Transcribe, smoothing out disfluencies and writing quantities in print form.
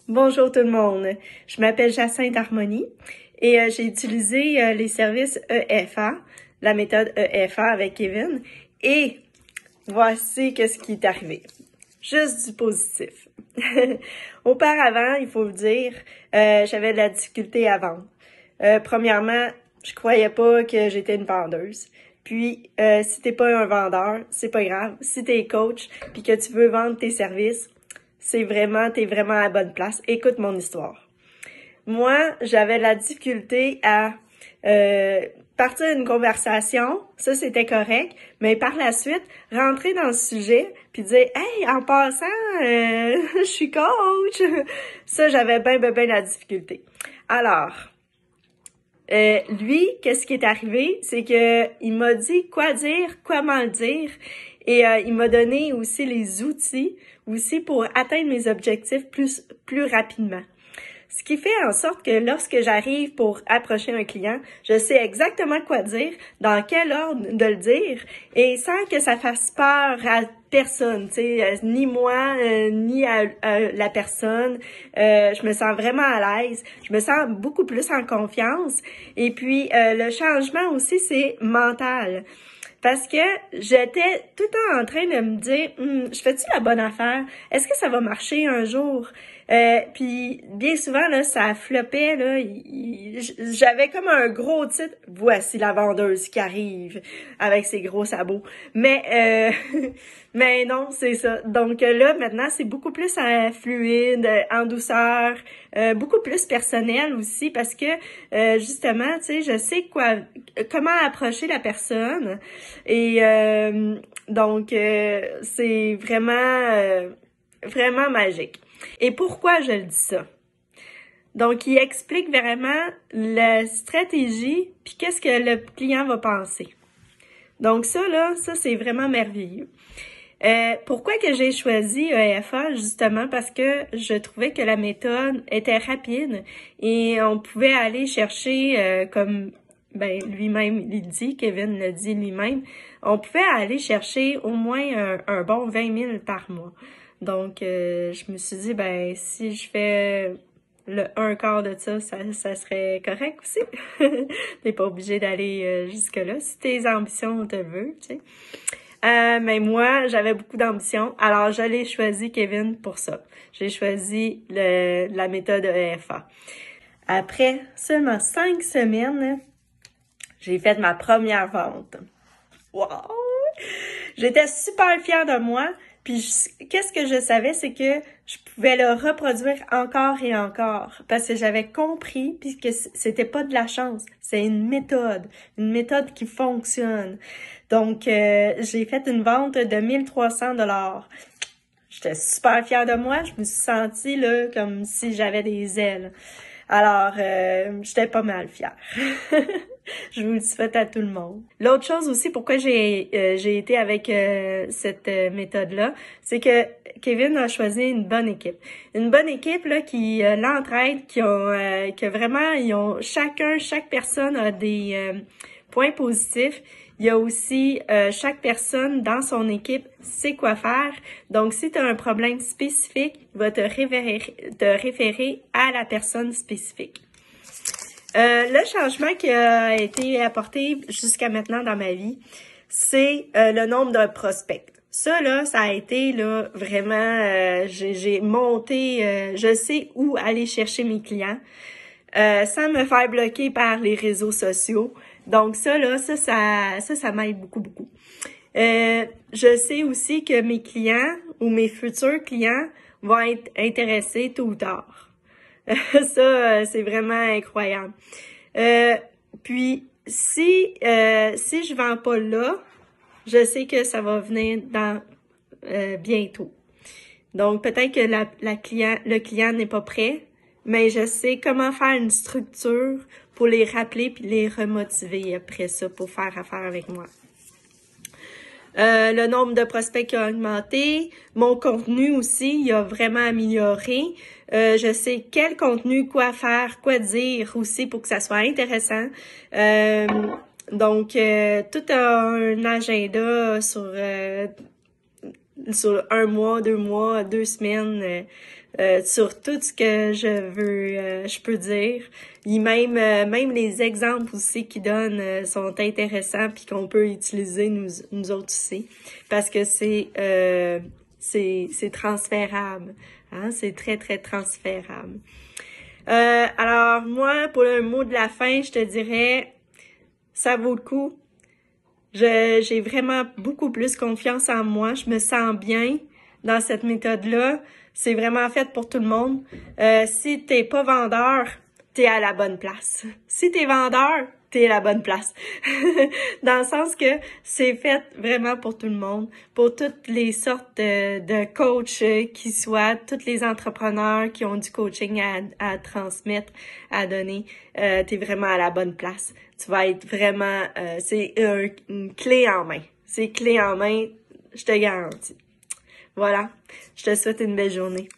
Bonjour tout le monde, je m'appelle Jacinthe Harmonie et j'ai utilisé les services EFA, la méthode EFA avec Kevin et voici qu'est-ce qui est arrivé. Juste du positif. Auparavant, il faut le dire, j'avais de la difficulté à vendre. Premièrement, je croyais pas que j'étais une vendeuse. Puis, si t'es pas un vendeur, c'est pas grave. Si t'es coach puis que tu veux vendre tes services, t'es vraiment à la bonne place. Écoute mon histoire. Moi, j'avais de la difficulté à partir d'une conversation, ça c'était correct, mais par la suite, rentrer dans le sujet puis dire « Hey, en passant, je suis coach! » Ça, j'avais bien la difficulté. Alors, lui, qu'est-ce qui est arrivé? C'est que il m'a dit quoi dire, comment le dire, et il m'a donné aussi les outils aussi pour atteindre mes objectifs plus rapidement. Ce qui fait en sorte que lorsque j'arrive pour approcher un client, je sais exactement quoi dire, dans quel ordre de le dire, et sans que ça fasse peur à personne, tu sais, ni moi, ni à la personne. Je me sens vraiment à l'aise, je me sens beaucoup plus en confiance. Et puis, le changement aussi, c'est mental. Parce que j'étais tout le temps en train de me dire, je fais-tu la bonne affaire? Est-ce que ça va marcher un jour? Puis bien souvent, là, ça floppait, là, j'avais comme un gros titre, voici la vendeuse qui arrive avec ses gros sabots. Mais mais non, c'est ça. Donc là, maintenant, c'est beaucoup plus fluide, en douceur, beaucoup plus personnel aussi parce que justement, tu sais, je sais comment approcher la personne et donc c'est vraiment magique. Et pourquoi je le dis ça? Donc, il explique vraiment la stratégie puis qu'est-ce que le client va penser. Donc ça, c'est vraiment merveilleux. Pourquoi que j'ai choisi EFA? Justement parce que je trouvais que la méthode était rapide et on pouvait aller chercher, comme lui-même il dit, Kevin le dit lui-même, on pouvait aller chercher au moins un bon 20 000 par mois. Donc, je me suis dit, si je fais le un quart de ça serait correct aussi. T'es pas obligé d'aller jusque-là, si tes ambitions te veulent, tu sais. Mais moi, j'avais beaucoup d'ambition, alors je l'ai choisi, Kevin, pour ça. J'ai choisi la méthode EFA. Après seulement 5 semaines, j'ai fait ma première vente. Wow! J'étais super fière de moi. Puis, qu'est-ce que je savais, c'est que je pouvais le reproduire encore et encore parce que j'avais compris puis que c'était pas de la chance, c'est une méthode qui fonctionne. Donc, j'ai fait une vente de 1300 $. J'étais super fière de moi, je me suis sentie là comme si j'avais des ailes. Alors, j'étais pas mal fière. Je vous le souhaite à tout le monde. L'autre chose aussi, pourquoi j'ai été avec cette méthode-là, c'est que Kevin a choisi une bonne équipe. Une bonne équipe là qui l'entraide, que vraiment chaque personne a des points positifs. Il y a aussi chaque personne dans son équipe sait quoi faire. Donc, si tu as un problème spécifique, il va te référer à la personne spécifique. Le changement qui a été apporté jusqu'à maintenant dans ma vie, c'est le nombre de prospects. Ça, là, ça a été là vraiment, j'ai monté, je sais où aller chercher mes clients sans me faire bloquer par les réseaux sociaux. Donc ça m'aide beaucoup. Je sais aussi que mes clients ou mes futurs clients vont être intéressés tôt ou tard. Ça, c'est vraiment incroyable. Puis, si je vends pas là, je sais que ça va venir dans bientôt. Donc, peut-être que le client n'est pas prêt, mais je sais comment faire une structure pour les rappeler puis les remotiver après ça pour faire affaire avec moi. Le nombre de prospects qui a augmenté, mon contenu aussi, il a vraiment amélioré. Je sais quel contenu, quoi faire, quoi dire aussi pour que ça soit intéressant. Donc, tout un agenda sur 1 mois, 2 mois, 2 semaines. sur tout ce que je peux dire. Même les exemples aussi qu'ils donnent sont intéressants puis qu'on peut utiliser nous autres aussi, parce que c'est transférable, hein, c'est très très transférable. Alors moi, pour le mot de la fin, je te dirais, ça vaut le coup. J'ai vraiment beaucoup plus confiance en moi. Je me sens bien dans cette méthode-là. C'est vraiment fait pour tout le monde. Si t'es pas vendeur, t'es à la bonne place. Si t'es vendeur, t'es à la bonne place. Dans le sens que c'est fait vraiment pour tout le monde, pour toutes les sortes de coachs qui soient, tous les entrepreneurs qui ont du coaching à transmettre, à donner. T'es vraiment à la bonne place. Tu vas être vraiment, c'est une clé en main. C'est clé en main, je te garantis. Voilà, je te souhaite une belle journée.